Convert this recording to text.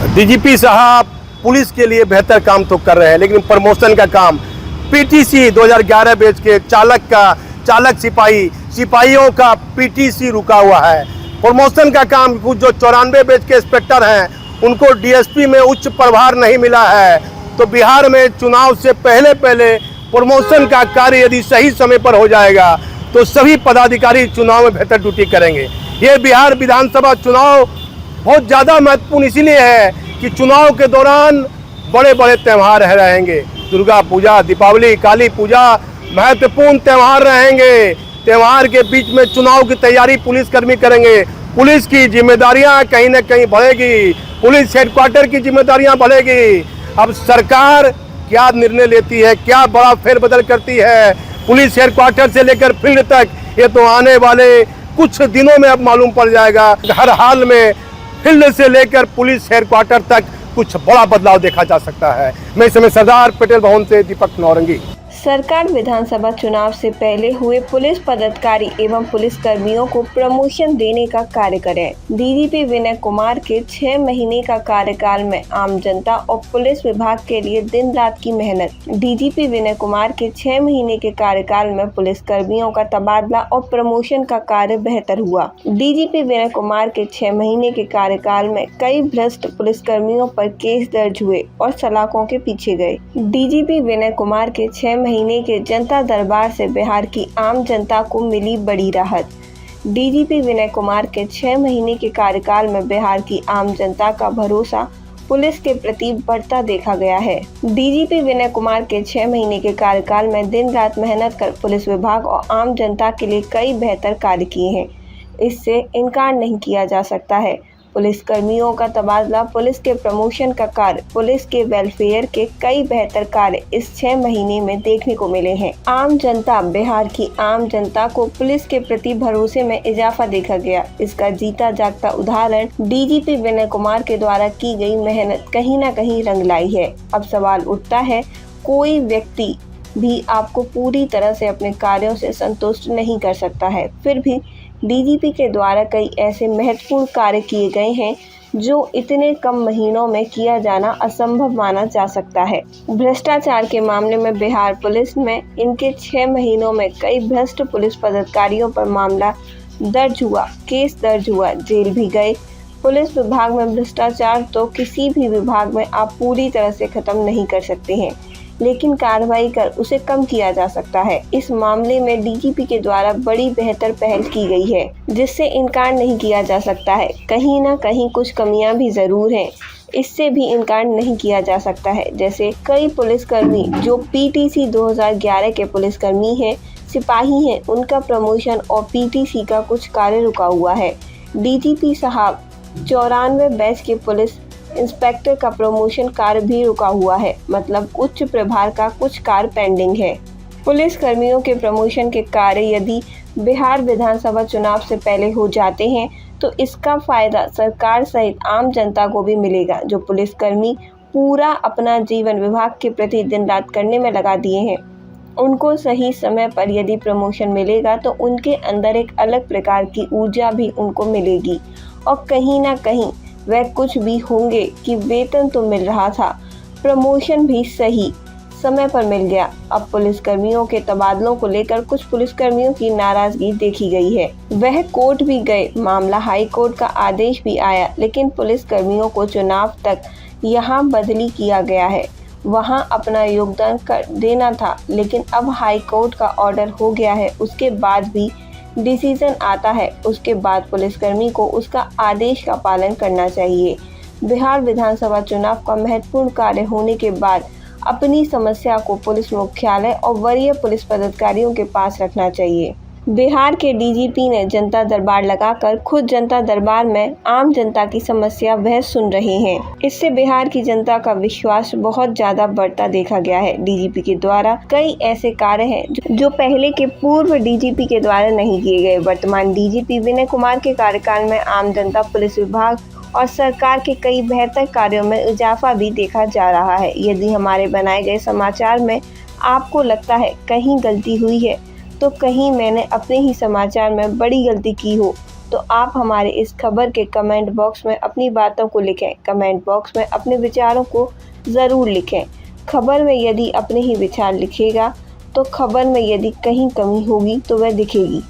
DGP साहब police के लिए बेहतर काम तो कर रहे हैं, लेकिन प्रमोशन का काम पीटीसी 2011 बैच के चालक सिपाहियों का पीटीसी रुका हुआ है। प्रमोशन का काम कुछ जो 94 बैच के इंस्पेक्टर हैं उनको डीएसपी में उच्च प्रभार नहीं मिला है। तो बिहार में चुनाव से पहले प्रमोशन का कार्य यदि सही समय पर हो जाएगा तो सभी पदाधिकारी चुनाव में बेहतर ड्यूटी करेंगे। ये बिहार विधानसभा चुनाव बहुत ज़्यादा महत्वपूर्ण इसीलिए है कि चुनाव के दौरान बड़े बड़े त्यौहार रहेंगे। दुर्गा पूजा, दीपावली, काली पूजा महत्वपूर्ण त्यौहार रहेंगे। त्यौहार के बीच में चुनाव की तैयारी पुलिसकर्मी करेंगे। पुलिस की जिम्मेदारियां कहीं न कहीं बढ़ेगी, पुलिस हेडक्वार्टर की जिम्मेदारियां बढ़ेगी। अब सरकार क्या निर्णय लेती है, क्या बड़ा फेरबदल करती है पुलिस हेडक्वार्टर से लेकर फील्ड तक, ये तो आने वाले कुछ दिनों में अब मालूम पड़ जाएगा। हर हाल में फील्ड से लेकर पुलिस हेडक्वार्टर तक कुछ बड़ा बदलाव देखा जा सकता है। मैं इस समय सरदार पटेल भवन से दीपक नौरंगी। सरकार विधानसभा चुनाव से पहले हुए पुलिस पदाधिकारी एवं पुलिस कर्मियों को प्रमोशन देने का कार्य करे। डीजीपी विनय कुमार के 6 महीने का कार्यकाल में आम जनता और पुलिस विभाग के लिए दिन रात की मेहनत। डीजीपी विनय कुमार के 6 महीने के कार्यकाल में पुलिस कर्मियों का तबादला और प्रमोशन का कार्य बेहतर हुआ। डीजीपी विनय कुमार के 6 महीने के कार्यकाल में कई भ्रष्ट पुलिस कर्मियों पर केस दर्ज हुए और सलाखों के पीछे गए। डीजीपी विनय कुमार के 6 महीने के जनता दरबार से बिहार की आम जनता को मिली बड़ी राहत। डीजीपी विनय कुमार के 6 महीने के कार्यकाल में बिहार की आम जनता का भरोसा पुलिस के प्रति बढ़ता देखा गया है। डीजीपी विनय कुमार के 6 महीने के कार्यकाल में दिन रात मेहनत कर पुलिस विभाग और आम जनता के लिए कई बेहतर कार्य किए हैं, इससे इनकार नहीं किया जा सकता है। पुलिस कर्मियों का तबादला, पुलिस के प्रमोशन का कार्य, पुलिस के वेलफेयर के कई बेहतर कार्य इस 6 महीने में देखने को मिले हैं। आम जनता, बिहार की आम जनता को पुलिस के प्रति भरोसे में इजाफा देखा गया। इसका जीता जागता उदाहरण डीजीपी विनय कुमार के द्वारा की गई मेहनत कहीं न कहीं रंग लाई है। अब सवाल उठता है, कोई व्यक्ति भी आपको पूरी तरह से अपने कार्यों से संतुष्ट नहीं कर सकता है, फिर भी डीजीपी के द्वारा कई ऐसे महत्वपूर्ण कार्य किए गए हैं जो इतने कम महीनों में किया जाना असंभव माना जा सकता है। भ्रष्टाचार के मामले में बिहार पुलिस में इनके 6 महीनों में कई भ्रष्ट पुलिस पदाधिकारियों पर मामला दर्ज हुआ, केस दर्ज हुआ, जेल भी गए। पुलिस विभाग में भ्रष्टाचार तो किसी भी विभाग में आप पूरी तरह से खत्म नहीं कर सकते हैं, लेकिन कार्रवाई कर उसे कम किया जा सकता है। इस मामले में डीजीपी के द्वारा बड़ी बेहतर पहल की गई है, जिससे इनकार नहीं किया जा सकता है। कहीं ना कहीं कुछ कमियां भी जरूर हैं, इससे भी इनकार नहीं किया जा सकता है। जैसे कई पुलिसकर्मी जो पीटीसी 2011 के पुलिसकर्मी हैं, सिपाही हैं, उनका प्रमोशन और पीटीसी का कुछ कार्य रुका हुआ है। डीजीपी साहब 94 बैच के पुलिस इंस्पेक्टर का प्रमोशन कार्य भी रुका हुआ है, मतलब उच्च प्रभार का कुछ कार्य पेंडिंग है। पुलिस कर्मियों के प्रमोशन के कार्य यदि बिहार विधानसभा चुनाव से पहले हो जाते हैं तो इसका फायदा सरकार सहित आम जनता को भी मिलेगा। जो पुलिसकर्मी पूरा अपना जीवन विभाग के प्रति दिन रात करने में लगा दिए हैं, उनको सही समय पर यदि प्रमोशन मिलेगा तो उनके अंदर एक अलग प्रकार की ऊर्जा भी उनको मिलेगी और कहीं ना कहीं वह कुछ भी होंगे कि वेतन तो मिल रहा था, प्रमोशन भी सही समय पर मिल गया। अब पुलिसकर्मियों के तबादलों को लेकर कुछ पुलिसकर्मियों की नाराजगी देखी गई है। वह कोर्ट भी गए, मामला हाई कोर्ट का आदेश भी आया, लेकिन पुलिसकर्मियों को चुनाव तक यहाँ बदली किया गया है। वहाँ अपना योगदान कर देना था, लेकिन अब हाई कोर्ट का ऑर्डर हो गया है, उसके बाद भी डिसीजन आता है, उसके बाद पुलिसकर्मी को उसका आदेश का पालन करना चाहिए। बिहार विधानसभा चुनाव का महत्वपूर्ण कार्य होने के बाद अपनी समस्या को पुलिस मुख्यालय और वरीय पुलिस पदाधिकारियों के पास रखना चाहिए। बिहार के डीजीपी ने जनता दरबार लगाकर खुद जनता दरबार में आम जनता की समस्या वह सुन रहे हैं। इससे बिहार की जनता का विश्वास बहुत ज्यादा बढ़ता देखा गया है। डीजीपी के द्वारा कई ऐसे कार्य हैं जो पहले के पूर्व डीजीपी के द्वारा नहीं किए गए। वर्तमान डीजीपी विनय कुमार के कार्यकाल में आम जनता, पुलिस विभाग और सरकार के कई बेहतर कार्यों में इजाफा भी देखा जा रहा है। यदि हमारे बनाए गए समाचार में आपको लगता है कहीं गलती हुई है तो कहीं मैंने अपने ही समाचार में बड़ी गलती की हो तो आप हमारे इस खबर के कमेंट बॉक्स में अपनी बातों को लिखें। कमेंट बॉक्स में अपने विचारों को ज़रूर लिखें। खबर में यदि अपने ही विचार लिखेगा तो खबर में यदि कहीं कमी होगी तो वह दिखेगी।